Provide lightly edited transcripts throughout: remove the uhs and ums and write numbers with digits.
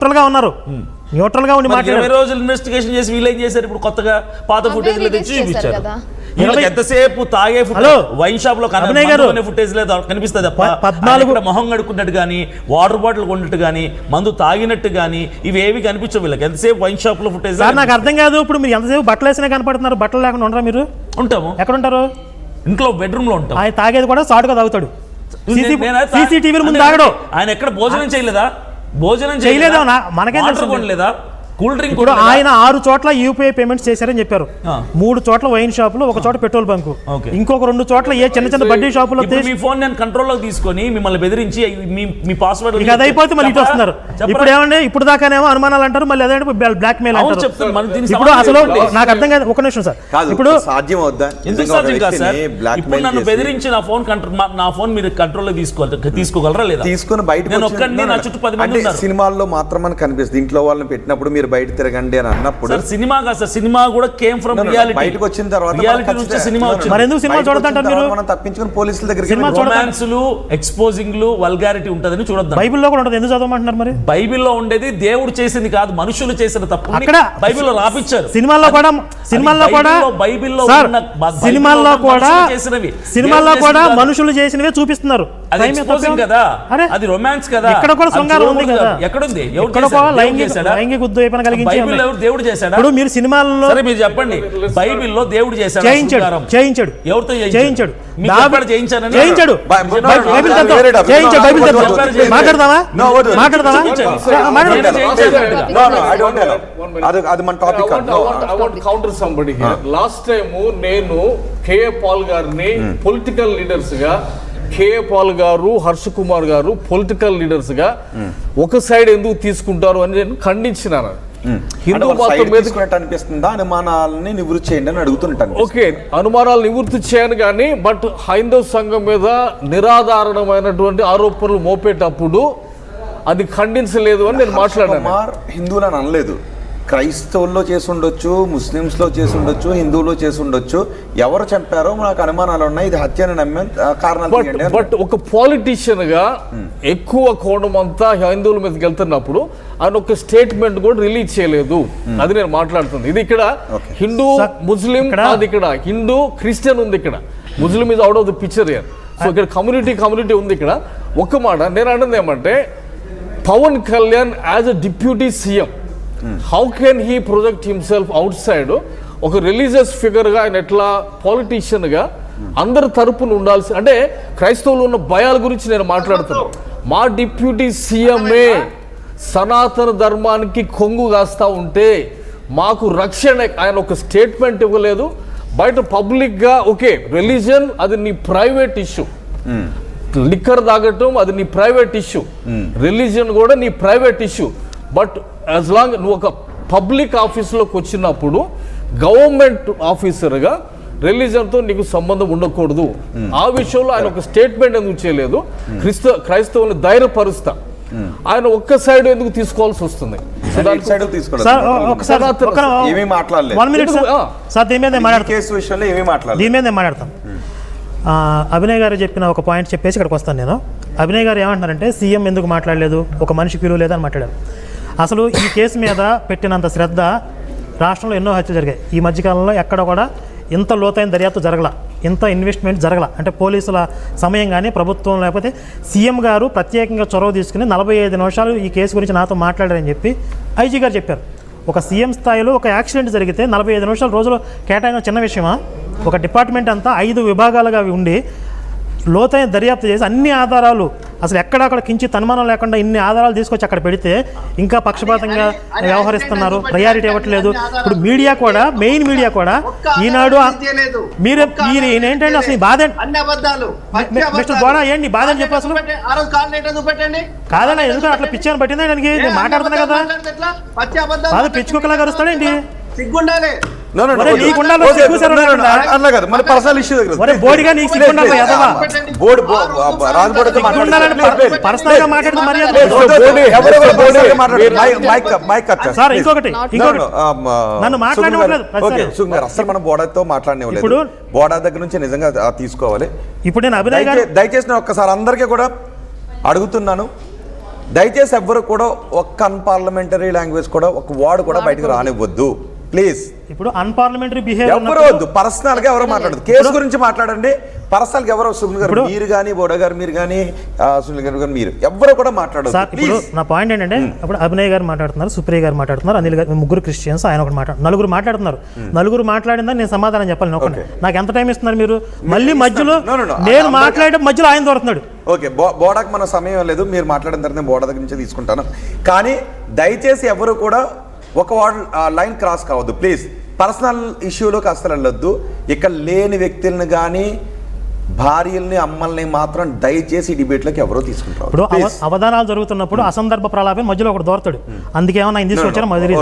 న్యూట్రల్గా ఉన్నారు, న్యూట్రల్గా ఉండి మాట్లాడారు. 20 రోజులు ఇన్వెస్టిగేషన్ చేసి వీళ్ళు ఏం చేశారు? ఇప్పుడు కొత్తగా పాత ఫుటేజ్ తెచ్చి చూపించారు. ఎంతసేపు తాగే వైన్ షాప్ లో ఫుటేజ్ లేదు కనిపిస్తుంది తప్ప 14 మొహం కడుక్కున్నట్టు కానీ వాటర్ బాటిల్ కొన్నట్టు కానీ మందు తాగినట్టు కానీ ఇవేవి కనిపించవు వీళ్ళకి. ఎంతసేపు వైన్ షాప్ లో ఫుటేజ్. నాకు అర్థం కాదు, ఇప్పుడు మీరు ఎంతసేపు బట్టలు వేసినా కనపడుతున్నారు, బట్టలు లేకుండా ఉండరా మీరు? ఉంటాము. ఎక్కడ ఉంటారు? ఇంట్లో బెడ్రూమ్ లో ఉంటాం. ఆయన తాగేది కూడా సాటుగా తాగుతాడు, సీసీటీవీ ముందు తాగడు. ఆయన ఎక్కడ భోజనం చేయలేదా? భోజనం చేయలేదా? మనకేం లేదా? కూల్ డ్రింక్ కూడా ఆయన 6 చోట్ల యూపీఐ పేమెంట్స్ చేశారని చెప్పారు. 3 చోట్ల వైన్ షాపులు, 1 చోట పెట్రోల్ బంకు, ఇంకొక 2 చోట్ల ఏ చిన్న చిన్న బడ్డీ షాపులో. మీ ఫోన్ నేను కంట్రోల్లో తీసుకొని మిమ్మల్ని బెదిరించి మీ పాస్వర్డ్ అది అయిపోతే మళ్ళీ ఇటు వస్తున్నారు. ఇప్పుడు ఏమండి, ఇప్పుడు దాకానేమో అనుమానాలు అంటారు, మళ్ళీ అదే బ్లాక్ మెయిల్ అంటారు. ఇప్పుడు అసలు నాకు అర్థం కాదు. ఒక నిమిషం సార్, ఇప్పుడు సాధ్యం అవుద్దా? ఎందుకు సాధ్యం కాదు సార్? ఇప్పుడు నన్ను బెదిరించి నా ఫోన్ మీరు కంట్రోల్లో తీసుకోగలరా లేదా? తీసుకుని బయట నేను ఒక్కడిని, నా చుట్టూ 10 మంది ఉన్నారు. సినిమాల్లో మాత్రం కనిపిస్తుంది, ఇంట్లో వాళ్ళని పెట్టినప్పుడు మీరు బయట తిరగండి అని అన్నప్పుడు. సినిమా కాదు సార్, సినిమా కూడా కేమ్ ఫ్రమ్ రియాలిటీ. బయటకు వచ్చిన తర్వాత రియాలిటీ నుంచి సినిమా వచ్చింది. మరి ఎందుకు సినిమా చూడొద్దంటారు మీరు? మనం తప్పించుకొని పోలీసుల దగ్గరికి. రొమాన్స్లు, ఎక్స్పోజింగ్లు, వల్గారిటీ ఉంటదని చూడొద్దు. బైబిల్లో కూడా ఉంటుంది, ఎందుకు చదవమంటున్నారు మరి? బైబిల్లో ఉండేది దేవుడు చేసింది కాదు, మనుషులు చేసిన తప్పు అక్కడ బైబిల్లో రాపిచ్చారు. సినిమాల్లో కూడా బైబిల్లో సినిమాల్లో కూడా మనుషులు చేసినవే చూపిస్తున్నారు. అది ఎక్స్పోజింగ్ కదా, అది రొమాన్స్ కదా. ఇక్కడ కూడా శృంగారం ఉంది కదా. ఎక్కడుంది? లైంగిక ఉద్వేగం కలిగించి బైబిల్లో దేవుడు చేశాడా? ఇప్పుడు మీరు సినిమాల్లో మీరు చెప్పండి, బైబిల్లో దేవుడు చేశాడు? చేయించాడు. ఎవరితో చేయించాడు? చేయించాడు. మాట్లాడదామా? అది మన topic. Counter somebody last time నేను కేఏ పాల్ గారిని పొలిటికల్ లీడర్స్ గా, కేఏ పాల్ గారు, హర్ష కుమార్ గారు పొలిటికల్ లీడర్స్ గా ఒక సైడ్ ఎందుకు తీసుకుంటారు అని నేను ఖండించినాను. హిందూ మతం మీద అనిపిస్తుందా అనుమానాలని నివృత్తి చేయండి అని అడుగుతుంటాను. ఓకే, అనుమానాలు నివృత్తి చేయను కానీ బట్ హైందవ సంఘం మీద నిరాధారణమైనటువంటి ఆరోపణలు మోపేటప్పుడు అది ఖండించలేదు అని నేను మాట్లాడాను. హిందువులని అనలేదు, క్రైస్తవుల్లో చేసి ఉండొచ్చు, ముస్లింస్లో చేసి ఉండొచ్చు, హిందువులో చేసి ఉండొచ్చు. ఎవరు చంపారో నాకు అనుమానాలు ఉన్నాయి, ఇది హత్యని నమ్మే కారణాలు. బట్ ఒక పాలిటీషియన్ గా ఎక్కువ కోణం అంతా హిందువుల మీదకి వెళ్తున్నప్పుడు ఆయన ఒక స్టేట్మెంట్ కూడా రిలీజ్ చేయలేదు. అది నేను మాట్లాడుతుంది. ఇది ఇక్కడ హిందూ ముస్లిం కాదు, ఇక్కడ హిందూ క్రిస్టియన్ ఉంది, ఇక్కడ Muslim is out of the picture here. So ఇక్కడ కమ్యూనిటీ ఉంది. ఇక్కడ ఒక మాట నేను అన్నది ఏమంటే, Pawan Kalyan as a deputy CM how can he project himself outside? ఒక రిలీజియస్ ఫిగర్గా ఆయన ఎట్లా పాలిటీషియన్గా అందరి తరపున ఉండాల్సి, అంటే క్రైస్తవులు ఉన్న భయాల గురించి నేను మాట్లాడుతున్నాను. మా డిప్యూటీ సీఎంఏ సనాతన ధర్మానికి కొంగు కాస్తా ఉంటే మాకు రక్షణ, ఆయన ఒక స్టేట్మెంట్ ఇవ్వలేదు. బయట పబ్లిక్గా ఓకే రిలీజియన్ అది నీ ప్రైవేట్ ఇష్యూ, లిక్కర్ తాగటం అది నీ ప్రైవేట్ ఇష్యూ, రిలీజియన్ కూడా నీ private issue. But as long నువ్వు ఒక పబ్లిక్ ఆఫీస్లోకి వచ్చినప్పుడు గవర్నమెంట్ ఆఫీసర్గా రిలీజన్తో నీకు సంబంధం ఉండకూడదు. ఆ విషయంలో ఆయన ఒక స్టేట్మెంట్ ఎందుకు చేయలేదు? క్రైస్తవులను ధైర్యపరుస్తా, ఆయన ఒక్క సైడ్ ఎందుకు తీసుకోవాల్సి వస్తుంది? అభినయ్ గారు చెప్పిన ఒక పాయింట్ చెప్పేసి ఇక్కడికి వస్తాను నేను. అభినయ్ గారు ఏమంటున్నారంటే సీఎం ఎందుకు మాట్లాడలేదు, ఒక మనిషికి విలువ లేదని మాట్లాడారు. అసలు ఈ కేసు మీద పెట్టినంత శ్రద్ధ రాష్ట్రంలో ఎన్నో హత్యలు జరిగాయి. ఈ మధ్యకాలంలో ఎక్కడ కూడా ఇంత లోతైన దర్యాప్తు జరగల, ఇంత ఇన్వెస్ట్మెంట్ జరగల. అంటే పోలీసుల సమయం కానీ ప్రభుత్వం లేకపోతే సీఎం గారు ప్రత్యేకంగా చొరవ తీసుకుని 45 నిమిషాలు ఈ కేసు గురించి నాతో మాట్లాడారని చెప్పి ఐజీ గారు చెప్పారు. ఒక సీఎం స్థాయిలో ఒక యాక్సిడెంట్ జరిగితే 45 నిమిషాలు రోజులో కేటాయిన చిన్న విషయమా? ఒక డిపార్ట్మెంట్ అంతా 5 విభాగాలుగా ఉండి లోతైన దర్యాప్తు చేసి అన్ని ఆధారాలు అసలు ఎక్కడక్కడ కించిత్ అనుమానం లేకుండా ఇన్ని ఆధారాలు తీసుకొచ్చి అక్కడ పెడితే ఇంకా పక్షపాతంగా వ్యవహరిస్తున్నారు, ప్రయారిటీ ఇవ్వట్లేదు. ఇప్పుడు మీడియా కూడా, మెయిన్ మీడియా కూడా ఈనాడు మీరు ఏంటంటే అసలు బాధ మిస్టర్ ద్వారా ఏంటి బాధ అని చెప్పి అసలు కాదన్నా, ఎందుకంటే అట్లా పిచ్చాను పట్టిందా దానికి? నేను మాట్లాడుతున్నా కదా, బాధ పిచ్చుకోకలా కరుస్తాడేంటి? అసలు మనం బోర్డర్తో మాట్లాడలేదు, బోర్డర్ దగ్గర నుంచి నిజంగా తీసుకోవాలి. ఇప్పుడు నేను దయచేసి ఒక్కసారి అందరికీ కూడా అడుగుతున్నాను, దయచేసి ఎవ్వరు కూడా ఒక్క అన్పార్లమెంటరీ లాంగ్వేజ్ కూడా ఒక వర్డ్ కూడా బయటకు రానివ్వద్దు ప్లీజ్. ఇప్పుడు అన్పార్లమెంటరీ ఎవరు బిహేవియర్ వద్దు, పర్సనల్ గా ఎవరో మాట్లాడదు. కేసు గురించి మాట్లాడండి, పర్సనల్ గా ఎవరో సునీల్ గారు మీరు కానీ బోడ గారు మీరు కానీ సునీల్ గారు మీరు ఎవరు కూడా మాట్లాడదు. సార్ ఇప్పుడు నా పాయింట్ ఏంటంటే ఇప్పుడు అభినయ్ గారు మాట్లాడుతున్నారు, సుప్రియ గారు మాట్లాడుతున్నారు, అనిల్ గారు, ముగ్గురు క్రిస్టియన్స్, ఆయన ఒకటి నలుగురు మాట్లాడుతున్నారు. నలుగురు మాట్లాడిందని నేను సమాధానం చెప్పాలి ఒకటి. నాకు ఎంత టైం ఇస్తున్నారు మీరు? మళ్ళీ మధ్యలో నేను మాట్లాడే మధ్యలో ఆయన దొరుకుతున్నాడు. ఓకే, బోడాకి మన సమయం లేదు, మీరు మాట్లాడిన తర్వాత బోడా దగ్గర నుంచి తీసుకుంటాను. కానీ దయచేసి ఎవరు కూడా ఒక లైన్ క్రాస్ కావద్దు ప్లీజ్. పర్సనల్ ఇష్యూలోకి అసలు వెళ్ళొద్దు. ఇక్కడ లేని వ్యక్తులను కానీ భార్యల్ని అమ్మల్ని మాత్రం దయచేసి డిబేట్లోకి ఎవరో తీసుకుంటారు. ఇప్పుడు అవధానాలు జరుగుతున్నప్పుడు అసందర్భ ప్రలాపం మధ్యలో ఒకటి దోరతాడు. అందుకేమన్నా ఇంగ్లీష్ వచ్చారో మొదటి.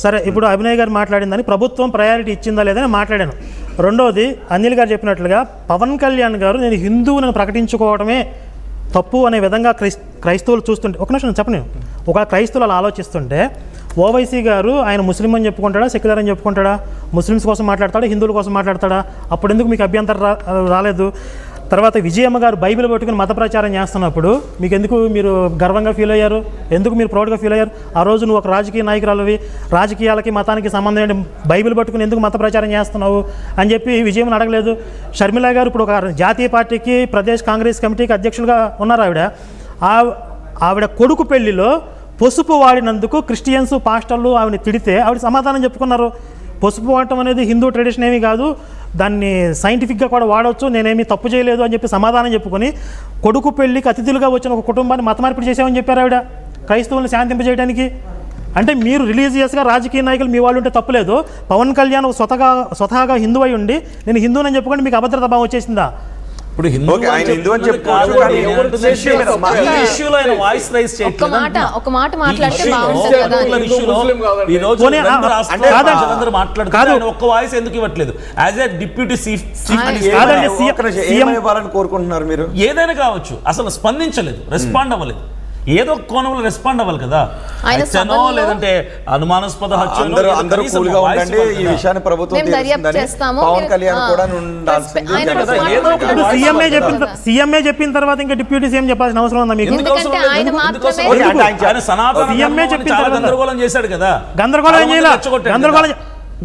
సరే, ఇప్పుడు అభినయ్ గారు మాట్లాడిందని ప్రభుత్వం ప్రయారిటీ ఇచ్చిందా లేదని మాట్లాడాను. రెండోది అనిల్ గారు చెప్పినట్లుగా పవన్ కళ్యాణ్ గారు నేను హిందువులను ప్రకటించుకోవడమే తప్పు అనే విధంగా క్రైస్తవులు చూస్తుంటే, ఒక నిమిషం చెప్పను, ఒక క్రైస్తవులు అలా ఆలోచిస్తుంటే ఓవైసీ గారు ఆయన ముస్లిం అని చెప్పుకుంటాడా, సెక్యులర్ అని చెప్పుకుంటాడా, ముస్లిమ్స్ కోసం మాట్లాడతాడా, హిందువుల కోసం మాట్లాడతాడా? అప్పుడు ఎందుకు మీకు అభ్యంతరం రాలేదు? తర్వాత విజయమ్మ గారు బైబిల్ పట్టుకుని మత ప్రచారం చేస్తున్నప్పుడు మీకు ఎందుకు మీరు గర్వంగా ఫీల్ అయ్యారు? ఎందుకు మీరు ప్రౌడ్గా ఫీల్ అయ్యారు? ఆ రోజు నువ్వు ఒక రాజకీయ నాయకురాలువి, రాజకీయాలకి మతానికి సంబంధం ఏంటి, బైబిల్ పట్టుకుని ఎందుకు మత ప్రచారం చేస్తున్నావు అని చెప్పి విజయమ్మని అడగలేదు. షర్మిల గారు ఇప్పుడు ఒక జాతీయ పార్టీకి ప్రదేశ్ కాంగ్రెస్ కమిటీకి అధ్యక్షులుగా ఉన్నారు. ఆవిడ కొడుకు పెళ్లిలో పసుపు వాడినందుకు క్రిస్టియన్స్ పాస్టర్లు ఆవిడని తిడితే ఆవిడ సమాధానం చెప్పుకున్నారు. పసుపు వాడటం అనేది హిందూ ట్రెడిషన్ ఏమీ కాదు, దాన్ని సైంటిఫిక్గా కూడా వాడవచ్చు, నేనేమీ తప్పు చేయలేదు అని చెప్పి సమాధానం చెప్పుకొని కొడుకు పెళ్లికి అతిథులుగా వచ్చిన ఒక కుటుంబాన్ని మత మార్పిడి చేసామని చెప్పారు ఆవిడ క్రైస్తవులను శాంతింపజేయడానికి. అంటే మీరు రిలీజియస్గా రాజకీయ నాయకులు మీ వాళ్ళు ఉంటే తప్పులేదు. పవన్ కళ్యాణ్ స్వతహాగా హిందూ అయి ఉండి నేను హిందూనని చెప్పుకొని మీకు అభద్రతా భావం వచ్చేసిందా? ఇప్పుడు ఒక మాట మాట్లాడితే ఒక్క వాయిస్ ఎందుకు ఇవ్వట్లేదు? యాజ్ ఏ డిప్యూటీ చీఫ్ కోరుకుంటున్నారు మీరు? ఏదైనా కావచ్చు, అసలు స్పందించలేదు, రెస్పాండ్ అవ్వలేదు. ఏదో కోణంలో రెస్పాండ్ అవ్వాలి కదా. లేదంటే అనుమానాస్పద అందరూ కూల్గా ఉండండి, ఈ విషయాన్ని ప్రభుత్వం పవన్ కళ్యాణ్ కూడా సీఎంఏ చెప్పిన తర్వాత ఇంకా డిప్యూటీ సీఎం చెప్పాల్సిన అవసరం ఉందా మీకు? గందరగోళం చేశాడు కదా.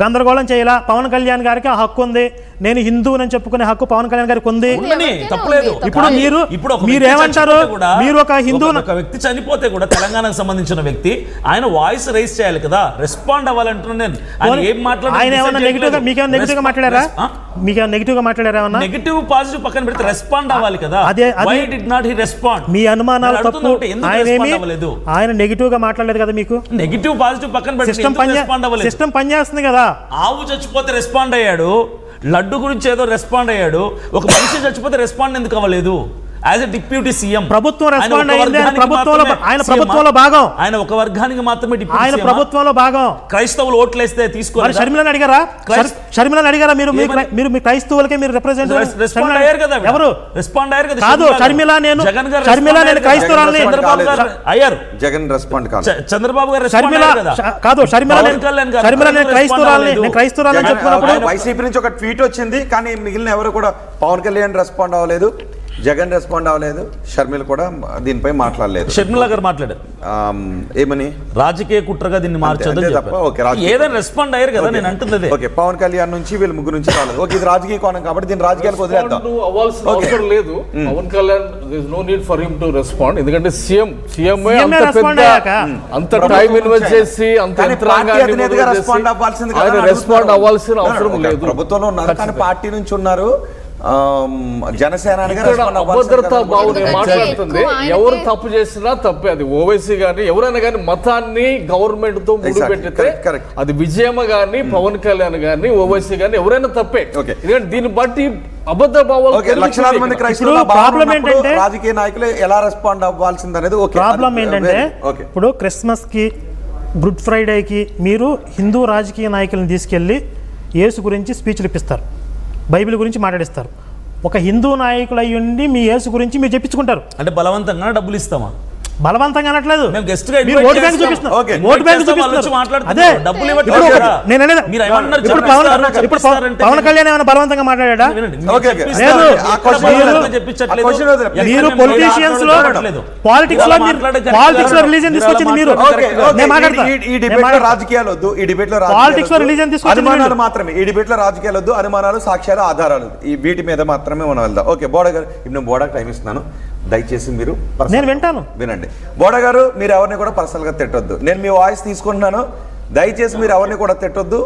గందరగోళం చేయాల. పవన్ కళ్యాణ్ గారికి ఆ హక్కు ఉంది, నేను హిందువునని చెప్పుకునే హక్కు పవన్ కళ్యాణ్ గారికి ఉంది. తప్పలేదు. ఇప్పుడు మీరేమంటారు? మీరు ఒక హిందూ వ్యక్తి చనిపోతే కూడా తెలంగాణకు సంబంధించిన వ్యక్తి ఆయన వాయిస్ రైజ్ చేయాలి కదా, రెస్పాండ్ అవ్వాలంటున్నాను నేను. ఆయన ఏమన్నా నెగిటివ్ గా మీకేమైనా నెగిటివ్ గా మాట్లాడారా? మీకేమైనా నెగిటివ్ గా మాట్లాడారా? నెగిటివ్ పాజిటివ్ పక్కన పెడితే రెస్పాండ్ అవ్వాలి కదా. Why did not he respond? మీ అనుమానాలు తప్పు. ఆయన నెగిటివ్ గా మాట్లాడలేదు కదా. మీకు నెగిటివ్ పాజిటివ్ పక్కన పెడితే సిస్టమ్ పనిచేస్తుంది కదా. ఆవు చచ్చిపోతే రెస్పాండ్ అయ్యాడు, లడ్డు గురించి ఏదో రెస్పాండ్ అయ్యాడు, ఒక మనిషి చచ్చిపోతే రెస్పాండ్ ఎందుకు అవ్వలేదు? యాజ్ ఎ డిప్యూటీ సీఎం ప్రభుత్వం రెస్పాండ్ అయ్యింది. ఆయన ప్రభుత్వంలో భాగం. ఆయన ఒక వర్గానికి మాత్రమే ఆయన ప్రభుత్వంలో భాగం. క్రైస్తవులు ఓట్లేస్తే తీసుకోవాలి. షర్మిలని అడిగారా మీరు? మీ క్రైస్తవులకే మీరు రిప్రజెంట్ రెస్పాండ్ అయ్యారు కదా. ఎవరు రెస్పాండ్ అయ్యారు కదా? కాదు, షర్మిల నేను క్రైస్తవురాలని. చంద్రబాబు గారు అయ్యారు, జగన్ రెస్పాండ్ కాదు. చంద్రబాబు గారు కాదు, షర్మిల నేను క్రైస్తవురాలని చెప్పుకున్నప్పుడు వైసీపీ నుంచి ఒక ట్వీట్ వచ్చింది, కానీ మిగిలిన ఎవరు కూడా పవన్ కళ్యాణ్ రెస్పాండ్ అవ్వలేదు, జగన్ రెస్పాండ్ అవ్వలేదు, షర్మిల కూడా దీనిపై మాట్లాడలేదు. షర్మిల గారు మాట్లాడారు ఏమని? రాజకీయ కుట్రగా దీన్ని మార్చదు. ఏదైనా రెస్పాండ్ అయ్యారు కదా, నేను అంటుంది. ఓకే, పవన్ కళ్యాణ్ నుంచి వీళ్ళు ముగ్గురు నుంచి రాలేదు. ఓకే, ఇది రాజకీయ కోణం కాబట్టి దీన్ని రాజకీయాలకు వదిలేద్దాం. అవసరం లేదు. Pawan Kalyan no need for him to respond, ఎందుకంటే సీఎం అంత టైం ఇన్వెస్ట్ చేసి అంత రెస్పాండ్ అవ్వాల్సింది రెస్పాండ్ అవ్వాల్సిన అవసరం లేదు. ప్రభుత్వంలో ఉన్నారు కానీ పార్టీ నుంచి ఉన్నారు. జనసేన అభద్రతా భావన మాట్లాడుతుంది. ఎవరు తప్పు చేసినా తప్పే, అది ఓవైసీ గానీ ఎవరైనా కానీ మతాన్ని గవర్నమెంట్ తో ముడిపెట్టితే అది విజయమ్మ గానీ పవన్ కళ్యాణ్ గానీ ఓవైసీ గానీ ఎవరైనా తప్పే. ఎందుకంటే దీన్ని బట్టి అబద్ధ భావాలు లక్షలాది మంది రాజకీయ నాయకులు ఎలా రెస్పాండ్ అవ్వాల్సింది అనేది ప్రాబ్లం ఏంటంటే, ఇప్పుడు క్రిస్మస్ కి గుడ్ ఫ్రైడేకి మీరు హిందూ రాజకీయ నాయకులను తీసుకెళ్లి యేసు గురించి స్పీచ్లు ఇప్పిస్తారు, బైబిల్ గురించి మాట్లాడిస్తారు. ఒక హిందూ నాయకులు అయ్యుండి మీ యేసు గురించి మీరు చెప్పించుకుంటారు. అంటే బలవంతంగా డబ్బులు ఇస్తామా? బలవంతంగా అనట్లేదు. మేము guest గా మీరు invite ఓటు బ్యాంక్ చేస్తాం. చూపిస్తున్నారు. ఓకే. ఓటు బ్యాంక్ చేస్తాం, వాళ్ళు వచ్చి చూపిస్తున్నారు. మాట్లాడుతున్నారు. అదే డబ్బులు ఇవ్వట్లేదు ఇప్పుడు కదా. నేను అనేది మీరు ఏమన్నారు? ఇప్పుడు చెప్పిస్తారంటే పవన్ కళ్యాణ్ ఏమైనా బలవంతంగా మాట్లాడా? వినండి, ఓకే, ఓకే. చెప్పిస్తారు. లేదు. ఎక్కడ ఆ question బలవంతంగా వదిలేద్దాం. చెప్పించట్లేదు. ఆ question వదిలేద్దాం. ఎక్కడ మీరు మేము పొలిటీషియన్స్ లో మాట్లాడట్లేదు. పాలిటిక్స్ లో పాలిటిక్స్ లో రిలీజన్ తీసుకొచ్చింది మీరు. Okay, okay. నేను మాట్లాడతా. ఈ డిబేట్ లో రాజకీయాలు వద్దు. ఈ డిబేట్ లో Politics లో religion తీసుకొచ్చింది అనుమానాలు వీళ్ళు. మాత్రమే. ఈ డిబేట్ లో రాజకీయాలు వద్దు. అనుమానాలు, సాక్ష్యాలు, ఆధారాలు ఈ వీటి మీద మాత్రమే మనం వెళ్దాం. ఓకే, బోడ గారు, ఇప్పుడు నేను బోడాకి టైం ఇస్తున్నాను. దయచేసి మీరు personal- నేను వింటాను. వినండి. బోడ గారు, మీరు ఎవరిని కూడా పర్సనల్ గా తిట్టొద్దు. నేను మీ వాయిస్ తీసుకుంటున్నాను. దయచేసి మీరు ఎవరిని కూడా తిట్టొద్దు.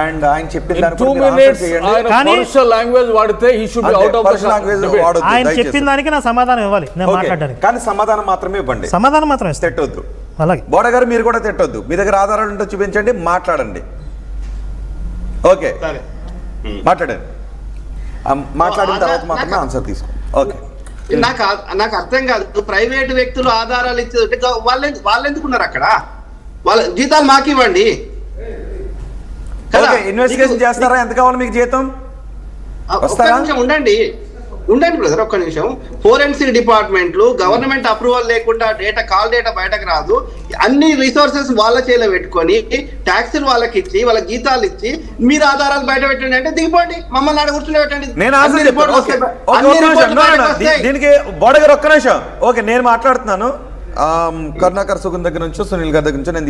అండ్ ఆయన చెప్పిన In దానికి 2 కూడా మీరు answer minutes చేయండి. ఆయన కానీ- commercial language వాడితే he should be అంతే, out of the personal language debate. వాడొద్దు, ఆయన దయచేసి. చెప్పిన దానికి నా సమాధానం ఇవ్వాలి నేను ఓకే, మాట్లాడడానికి. కానీ సమాధానం మాత్రమే ఇవ్వండి. సమాధానం మాత్రం ఇస్తాను. తిట్టొద్దు. అలాగే బోడ గారు, మీరు కూడా తిట్టొద్దు. మీ దగ్గర ఆధారాలు ఉంటే చూపించండి, మాట్లాడండి. ఓకే, సరే. మాట్లాడండి. మాట్లాడిన తర్వాత మాత్రమే ఆన్సర్ తీసుకోండి. ఓకే, నాకు అర్థం కాదు. ప్రైవేట్ వ్యక్తులు ఆధారాలు ఇచ్చేది వాళ్ళు ఎందుకున్నారు అక్కడ? వాళ్ళ జీతాలు మాకు ఇవ్వండి కదా. ఓకే. ఇన్వెస్టిగేషన్ చేస్తారా? ఎంత కావాలి మీకు జీతం? ఒక్క వస్తారా? నిమిషం ఉండండి బ్రదర్, ఒక్క నిమిషం. ఫోరెన్సిక్ డిపార్ట్మెంట్లు గవర్నమెంట్ అప్రూవల్ లేకుండా కాల్ డేటా బయటకు రాదు. అన్ని రిసోర్సెస్ వాళ్ళ చేతిలో పెట్టుకొని ట్యాక్సులు వాళ్ళకి ఇచ్చి వాళ్ళ జీతాలు ఇచ్చి మీరు ఆధారాలు బయట పెట్టండి అంటే దిగిపోండి, మమ్మల్ని ఆడ కూర్చుని పెట్టండి. నేను ఆన్సర్ అన్ని చెప్పాను. రిపోర్ట్లు ఓకే, వస్తాయి. ఓకే, అన్ని ఒక్క నిమిషం. రిపోర్ట్లు No, no, బయటకు no. వస్తాయి. దీనికి బోడ గారు ఒక్క నిమిషం. ఓకే, నేను మాట్లాడుతున్నాను. కరుణాకర్ సుగన్ దగ్గర నుంచో, సునీల్ గారి దగ్గర నుంచో నేను